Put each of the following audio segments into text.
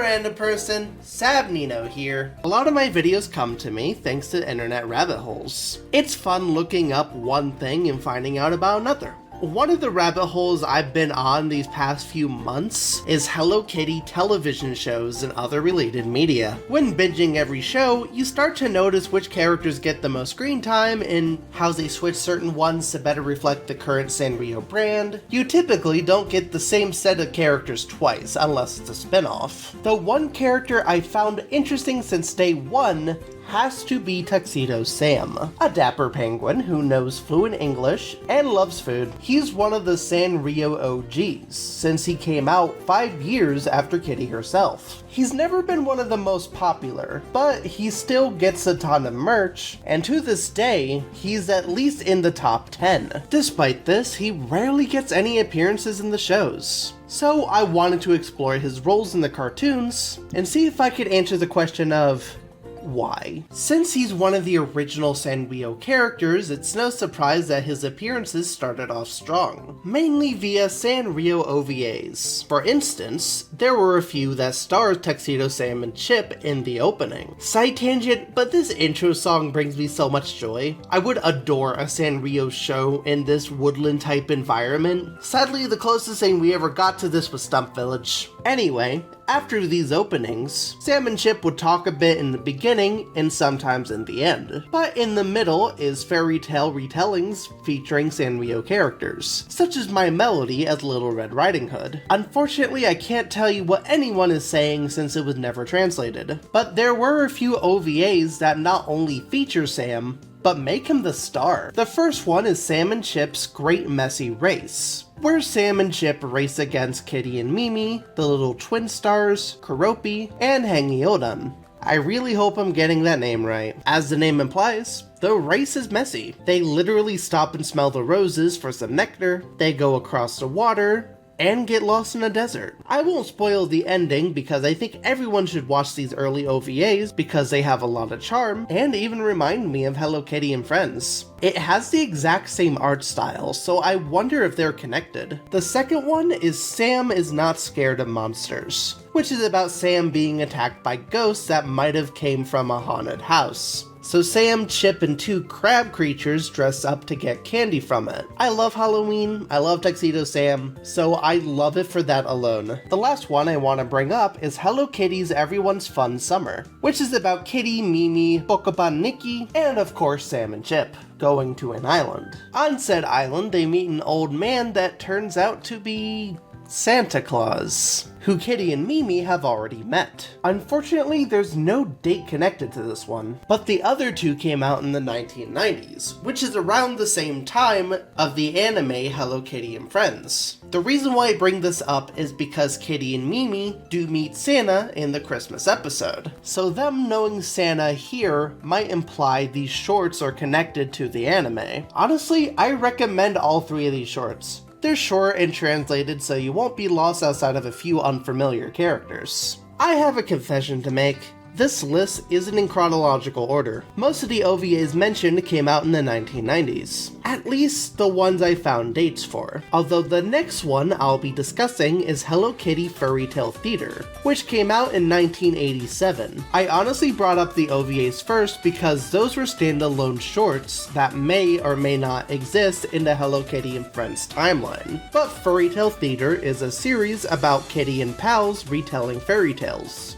random person, Sab Nino here. A lot of my videos come to me thanks to internet rabbit holes. It's fun looking up one thing and finding out about another. One of the rabbit holes I've been on these past few months is Hello Kitty television shows and other related media. When binging every show, you start to notice which characters get the most screen time and how they switch certain ones to better reflect the current Sanrio brand. You typically don't get the same set of characters twice, unless it's a spin-off. The one character I found interesting since day one has to be Tuxedo Sam, a dapper penguin who knows fluent English and loves food. He's one of the Sanrio OGs, since he came out 5 years after Kitty herself. He's never been one of the most popular, but he still gets a ton of merch, and to this day, he's at least in the top 10. Despite this, he rarely gets any appearances in the shows. So I wanted to explore his roles in the cartoons, and see if I could answer the question of, why? Since he's one of the original Sanrio characters, it's no surprise that his appearances started off strong, mainly via Sanrio OVAs. For instance, there were a few that starred Tuxedo Sam and Chip in the opening. Side tangent, but this intro song brings me so much joy. I would adore a Sanrio show in this woodland type environment. Sadly, the closest thing we ever got to this was Stump Village. Anyway, after these openings, Sam and Chip would talk a bit in the beginning and sometimes in the end. But in the middle is fairy tale retellings featuring Sanrio characters, such as My Melody as Little Red Riding Hood. Unfortunately, I can't tell you what anyone is saying since it was never translated, but there were a few OVAs that not only feature Sam, but make him the star. The first one is Sam and Chip's Great Messy Race, where Sam and Chip race against Kitty and Mimi, the little twin stars, Keroppi, and Hangiodan. I really hope I'm getting that name right. As the name implies, the race is messy. They literally stop and smell the roses for some nectar, they go across the water, and get lost in a desert. I won't spoil the ending because I think everyone should watch these early OVAs because they have a lot of charm and even remind me of Hello Kitty and Friends. It has the exact same art style, so I wonder if they're connected. The second one is Sam is Not Scared of Monsters, which is about Sam being attacked by ghosts that might have came from a haunted house. So Sam, Chip, and two crab creatures dress up to get candy from it. I love Halloween, I love Tuxedo Sam, so I love it for that alone. The last one I want to bring up is Hello Kitty's Everyone's Fun Summer, which is about Kitty, Mimi, Bokoban Nikki, and of course Sam and Chip going to an island. On said island, they meet an old man that turns out to be Santa Claus, who Kitty and Mimi have already met. Unfortunately, there's no date connected to this one, but the other two came out in the 1990s, which is around the same time of the anime Hello Kitty and Friends. The reason why I bring this up is because Kitty and Mimi do meet Santa in the Christmas episode, so them knowing Santa here might imply these shorts are connected to the anime. Honestly, I recommend all three of these shorts. They're short and translated so you won't be lost outside of a few unfamiliar characters. I have a confession to make. This list isn't in chronological order. Most of the OVAs mentioned came out in the 1990s. At least the ones I found dates for. Although the next one I'll be discussing is Hello Kitty Fairy Tale Theater, which came out in 1987. I honestly brought up the OVAs first because those were standalone shorts that may or may not exist in the Hello Kitty and Friends timeline. But Fairy Tale Theater is a series about Kitty and pals retelling fairy tales.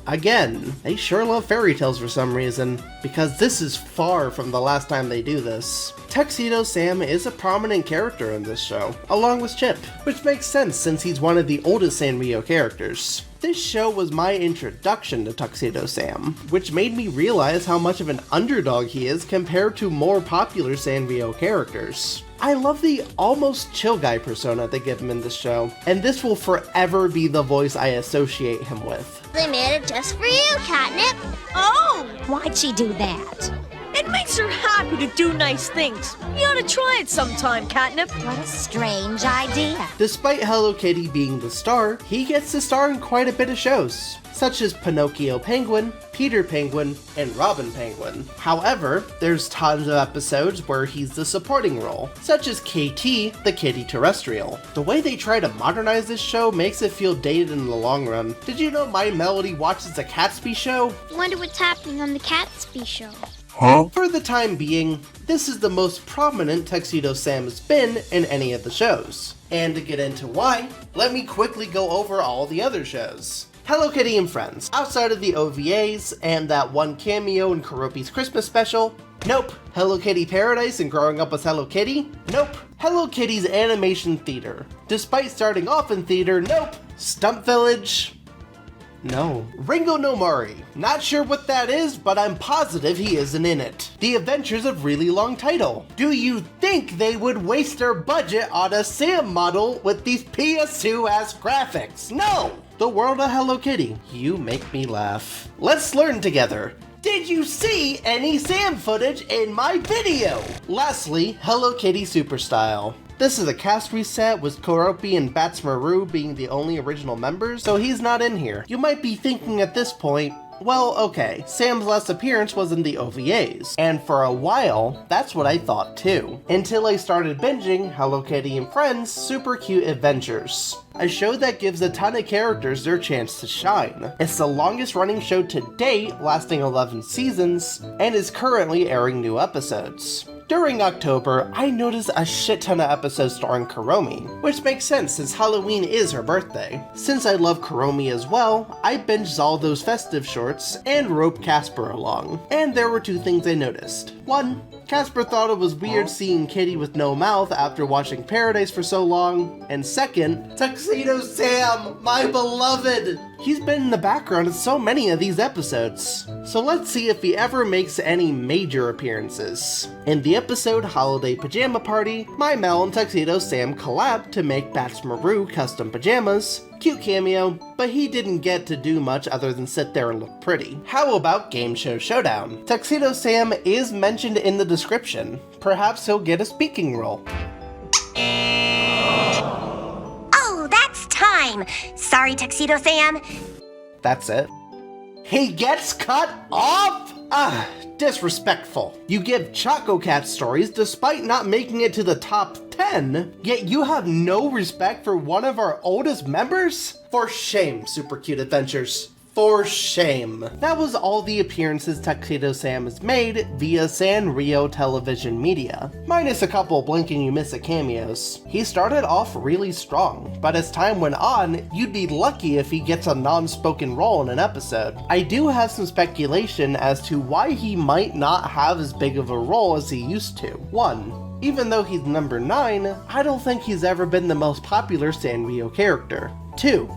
Again, they sure love fairy tales for some reason, because this is far from the last time they do this. Tuxedo Sam is a prominent character in this show, along with Chip, which makes sense since he's one of the oldest Sanrio characters. This show was my introduction to Tuxedo Sam, which made me realize how much of an underdog he is compared to more popular Sanrio characters. I love the almost chill guy persona they give him in this show, and this will forever be the voice I associate him with. They made it just for you, Catnip. Oh! Why'd she do that? It makes her happy to do nice things. You ought to try it sometime, Catnip. What a strange idea. Despite Hello Kitty being the star, he gets to star in quite a bit of shows, such as Pinocchio Penguin, Peter Penguin, and Robin Penguin. However, there's tons of episodes where he's the supporting role, such as KT, the Kitty Terrestrial. The way they try to modernize this show makes it feel dated in the long run. Did you know My Melody watches the Catsby show? Wonder what's happening on the Catsby show. For the time being, this is the most prominent Tuxedo Sam has been in any of the shows. And to get into why, let me quickly go over all the other shows. Hello Kitty and Friends, outside of the OVAs and that one cameo in Keroppi's Christmas special. Nope. Hello Kitty Paradise and Growing Up with Hello Kitty? Nope. Hello Kitty's Animation Theater. Despite starting off in theater, nope. Stump Village? No. Ringo no Mori. Not sure what that is, but I'm positive he isn't in it. The Adventures of Really Long Title. Do you think they would waste their budget on a Sam model with these PS2-ass graphics? No! The World of Hello Kitty. You make me laugh. Let's learn together. Did you see any Sam footage in my video? Lastly, Hello Kitty Superstyle. This is a cast reset with Keroppi and Batsmaru being the only original members, so he's not in here. You might be thinking at this point, well, okay, Sam's last appearance was in the OVAs, and for a while, that's what I thought too. Until I started binging Hello Kitty and Friends Super Cute Adventures, a show that gives a ton of characters their chance to shine. It's the longest running show to date, lasting 11 seasons, and is currently airing new episodes. During October, I noticed a shit ton of episodes starring Kuromi, which makes sense since Halloween is her birthday. Since I love Kuromi as well, I binged all those festive shorts and roped Casper along. And there were two things I noticed. One, Casper thought it was weird seeing Kitty with no mouth after watching Paradise for so long. And second, Tuxedo Sam, my beloved! He's been in the background in so many of these episodes. So let's see if he ever makes any major appearances. In the episode Holiday Pajama Party, My Mel and Tuxedo Sam collabed to make Batsmaru custom pajamas. Cute cameo, but he didn't get to do much other than sit there and look pretty. How about Game Show Showdown? Tuxedo Sam is mentioned in the description. Perhaps he'll get a speaking role. Oh, that's time. Sorry, Tuxedo Sam. That's it. He gets cut off? Ah, disrespectful. You give Choco Cat stories despite not making it to the top 10, yet you have no respect for one of our oldest members? For shame, Super Cute Adventures. For shame. That was all the appearances Tuxedo Sam has made via Sanrio television media, minus a couple blink and you miss it cameos. He started off really strong, but as time went on, you'd be lucky if he gets a non-spoken role in an episode. I do have some speculation as to why he might not have as big of a role as he used to. 1. Even though he's number 9, I don't think he's ever been the most popular Sanrio character. 2.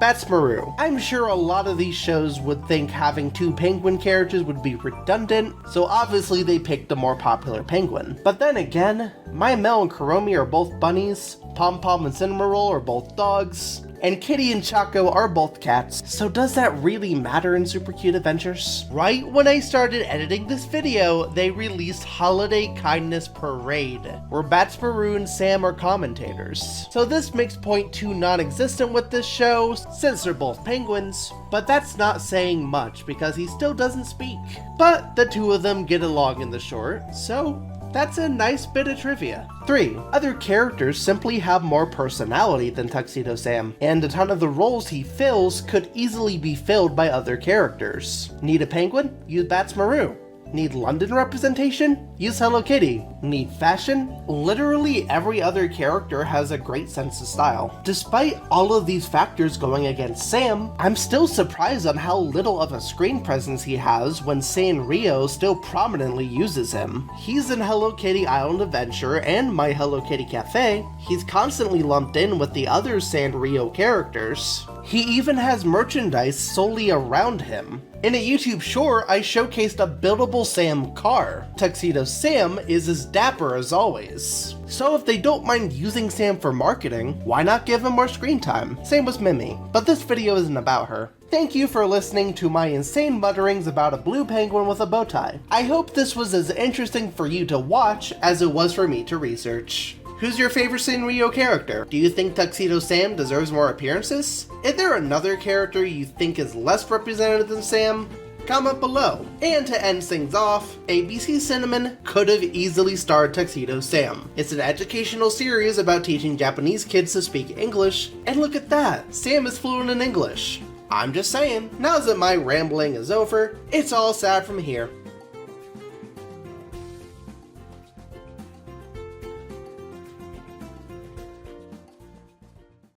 Batsmaru. I'm sure a lot of these shows would think having 2 penguin characters would be redundant, so obviously they picked the more popular penguin. But then again, My Mel and Kuromi are both bunnies, Pom Pom and Cinnamoroll are both dogs, and Kitty and Choco are both cats, so does that really matter in Super Cute Adventures? Right when I started editing this video, they released Holiday Kindness Parade, where Batsmaru and Sam are commentators. So this makes point 2 non-existent with this show, since they're both penguins, but that's not saying much because he still doesn't speak. But the two of them get along in the short, so that's a nice bit of trivia. 3. Other characters simply have more personality than Tuxedo Sam, and a ton of the roles he fills could easily be filled by other characters. Need a penguin? Use Batsmaru. Need London representation? Use Hello Kitty. Need fashion? Literally every other character has a great sense of style. Despite all of these factors going against Sam, I'm still surprised on how little of a screen presence he has when Sanrio still prominently uses him. He's in Hello Kitty Island Adventure and My Hello Kitty Cafe. He's constantly lumped in with the other Sanrio characters. He even has merchandise solely around him. In a YouTube short, I showcased a buildable Sam car. Tuxedo Sam is as dapper as always. So if they don't mind using Sam for marketing, why not give him more screen time? Same with Mimi, but this video isn't about her. Thank you for listening to my insane mutterings about a blue penguin with a bow tie. I hope this was as interesting for you to watch as it was for me to research. Who's your favorite Sanrio character? Do you think Tuxedo Sam deserves more appearances? Is there another character you think is less represented than Sam? Comment below. And to end things off, ABC Cinnamon could have easily starred Tuxedo Sam. It's an educational series about teaching Japanese kids to speak English, and look at that, Sam is fluent in English. I'm just saying, now that my rambling is over, it's all sad from here.